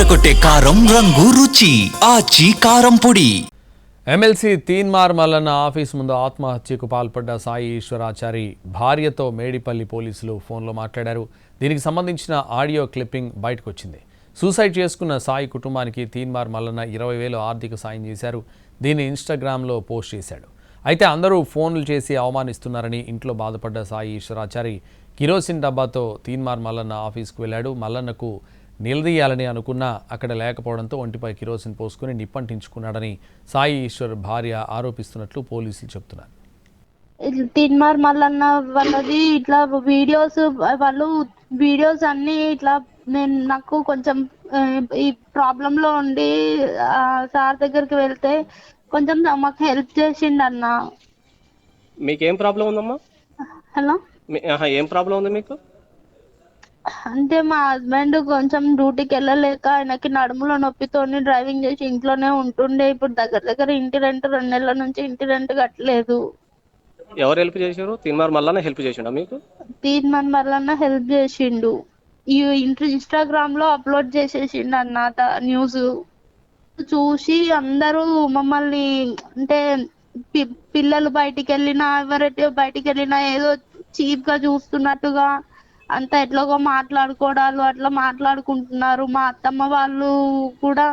అదరగొట్టే కారం రంగు రుచి ఆచి కారం పొడి. ఎమ్మెల్సీ తీన్మార్ మల్లన్న ఆఫీస్ ముందు ఆత్మహత్యకు పాల్పడ్డ సాయి ఈశ్వరాచారి భార్యతో మేడిపల్లి పోలీసులు ఫోన్లో మాట్లాడారు. దీనికి సంబంధించిన ఆడియో క్లిప్పింగ్ బయటకు వచ్చింది. సూసైడ్ చేసుకున్న సాయి కుటుంబానికి తీన్మార్ మల్లన్న 20,000 ఆర్థిక సాయం చేశారు. దీన్ని ఇన్స్టాగ్రామ్లో పోస్ట్ చేశాడు. అయితే అందరూ ఫోన్లు చేసి అవమానిస్తున్నారని ఇంట్లో బాధపడ్డ సాయి ఈశ్వరాచారి కిరోసిన్ డబ్బాతో తీన్మార్ మల్లన్న ఆఫీస్కు వెళ్ళాడు. మల్లన్నకు నిలదీయాలని అనుకున్నా అక్కడ లేకపోవడంతో ఒంటిపై కిరోసిన్ పోసుకుని నిప్పంటించుకున్నాడని సాయి ఈశ్వర్ భార్య ఆరోపిస్తున్నట్లు పోలీసులు చెబుతున్నారు. తీన్మార్ మల్లన్న వాళ్ళది ఇట్లా వీడియోస్ అన్ని ఇట్లా నాకు కొంచెం ఈ ప్రాబ్లంలో ఉండి సార్ దగ్గరికి వెళ్తే కొంచెం మాకు హెల్ప్ చేసిండు అన్న. మీకేం ప్రాబ్లం ఉందమ్మా? హలో, ఏం ప్రాబ్లం ఉంది మీకు? అంటే మా హస్బెండ్ కొంచెం డ్యూటీకి వెళ్ళలేక ఆయనకి నడుములో నొప్పితోని డ్రైవింగ్ చేసి ఇంట్లోనే ఉంటుండే. ఇప్పుడు దగ్గర ఇంటి రెంట్ 2 నెలల నుంచి ఇంటి రెంట్ కట్టలేదు. ఎవరు హెల్ప్ చేశారు? తీన్మార్ మల్లన్న హెల్ప్ చేసిండా మీకు? తీన్మార్ మల్లన్న హెల్ప్ చేసిండు. ఈ ఇన్స్టాగ్రామ్ లో అప్లోడ్ చేసేసిండు అన్న న్యూస్ చూసి అందరూ మమ్మల్ని అంటే పిల్లలు బయటికి వెళ్ళినా ఎవరైతే బయటికి వెళ్ళినా ఏదో చీప్ గా చూస్తున్నట్టుగా అంత ఎట్లాగో మాట్లాడుకోవడాలు అట్లా మాట్లాడుకుంటున్నారు. మా అత్తమ్మ వాళ్ళు కూడా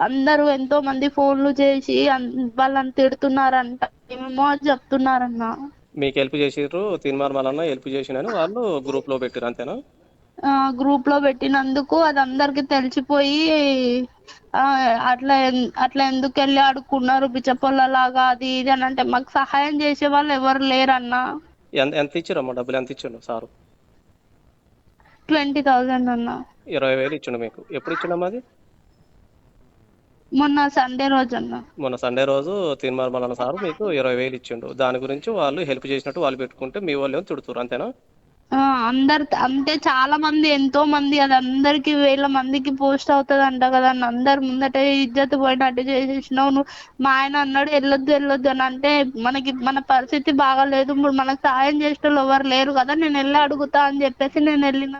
అందరూ ఎంతో మంది ఫోన్లు చేసి వాళ్ళని తిడుతున్నారంట, ఏమేమో చెప్తున్నారన్న. మీకు హెల్ప్ చేసిర్రు, తీన్మార్ మల్లన్న హెల్ప్ చేసినని వాళ్ళు గ్రూప్ లో పెట్టారు, అంతేనా? గ్రూప్ లో పెట్టినందుకు అది అందరికి తెలిసిపోయి అట్లా ఎందుకు వెళ్ళి ఆడుకున్నారు బిచ్చపొల్లలాగా అది ఇది అని అంటే మాకు సహాయం చేసే వాళ్ళు ఎవరు లేరన్న. ఎంత ఇచ్చారమ్మా? డబ్బులు ఎంత ఇచ్చిండు సారు? 20,000 అన్న. 20,000 ఇచ్చిండు మీకు. ఎప్పుడు ఇచ్చిండమ్మా అది? మొన్న సండే రోజు అన్న. మొన్న సండే రోజు తీన్మార్ మల్లన్న సారు మీకు 20,000 ఇచ్చిండు. దాని గురించి వాళ్ళు హెల్ప్ చేసినట్టు వాళ్ళు పెట్టుకుంటే మీ వాళ్ళు ఏమో తిడుతున్నారు, అంతేనా? అందరు అంటే చాలా మంది ఎంతో మంది అది అందరికి 1000 మందికి పోస్ట్ అవుతుంది అంట కదా అన్న. అందరు ముందట ఇజ్జత్ పోయినట్టు చేసేసినావు నువ్వు. మా ఆయన అన్నాడు వెళ్ళొద్దు అని. అంటే మన పరిస్థితి బాగాలేదు, ఇప్పుడు మనకు సాయం చేసే ఎవరు లేరు కదా, నేను వెళ్ళి అడుగుతా అని చెప్పేసి నేను వెళ్ళిన.